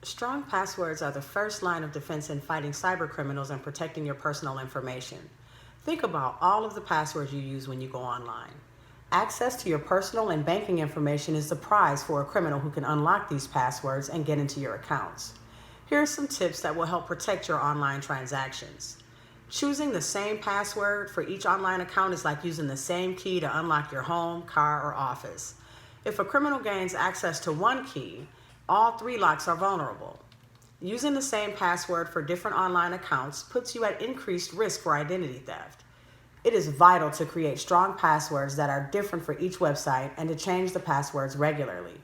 Strong passwords are the first line of defense in fighting cybercriminals and protecting your personal information. Think about all of the passwords you use when you go online. Access to your personal and banking information is the prize for a criminal who can unlock these passwords and get into your accounts. Here are some tips that will help protect your online transactions. Choosing the same password for each online account is like using the same key to unlock your home, car, or office. If a criminal gains access to one key, all three locks are vulnerable. Using the same password for different online accounts puts you at increased risk for identity theft. It is vital to create strong passwords that are different for each website and to change the passwords regularly.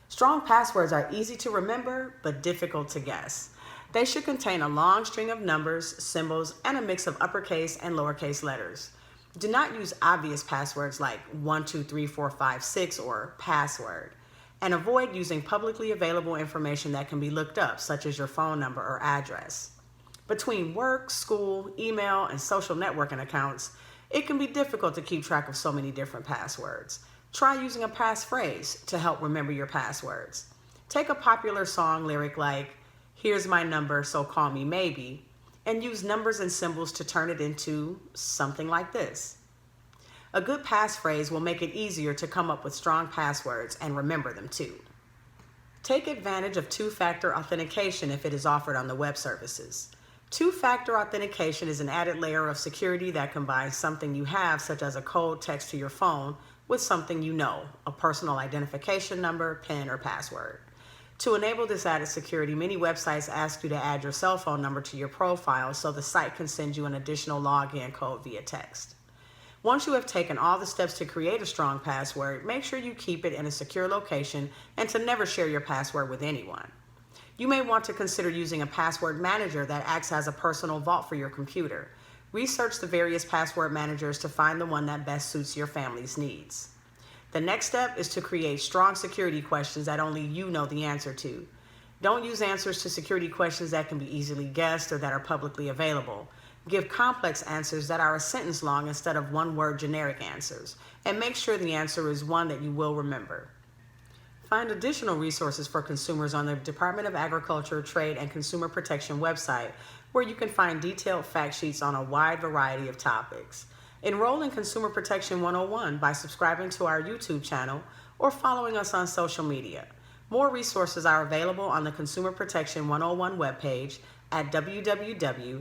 Strong passwords are easy to remember, but difficult to guess. They should contain a long string of numbers, symbols, and a mix of uppercase and lowercase letters. Do not use obvious passwords like 123456 or password. And avoid using publicly available information that can be looked up, such as your phone number or address. Between work, school, email, and social networking accounts, it can be difficult to keep track of so many different passwords. Try using a passphrase to help remember your passwords. Take a popular song lyric like, "Here's my number, so call me maybe," and use numbers and symbols to turn it into something like this. A good passphrase will make it easier to come up with strong passwords and remember them too. Take advantage of two-factor authentication if it is offered on the web services. Two-factor authentication is an added layer of security that combines something you have, such as a code text to your phone, with something you know, a personal identification number, PIN, or password. To enable this added security, many websites ask you to add your cell phone number to your profile so the site can send you an additional login code via text. Once you have taken all the steps to create a strong password, make sure you keep it in a secure location and to never share your password with anyone. You may want to consider using a password manager that acts as a personal vault for your computer. Research the various password managers to find the one that best suits your family's needs. The next step is to create strong security questions that only you know the answer to. Don't use answers to security questions that can be easily guessed or that are publicly available. Give complex answers that are a sentence long instead of one-word generic answers, and make sure the answer is one that you will remember. Find additional resources for consumers on the Department of Agriculture, Trade, and Consumer Protection website, where you can find detailed fact sheets on a wide variety of topics. Enroll in Consumer Protection 101 by subscribing to our YouTube channel or following us on social media. More resources are available on the Consumer Protection 101 webpage at www.datcp.wi.gov.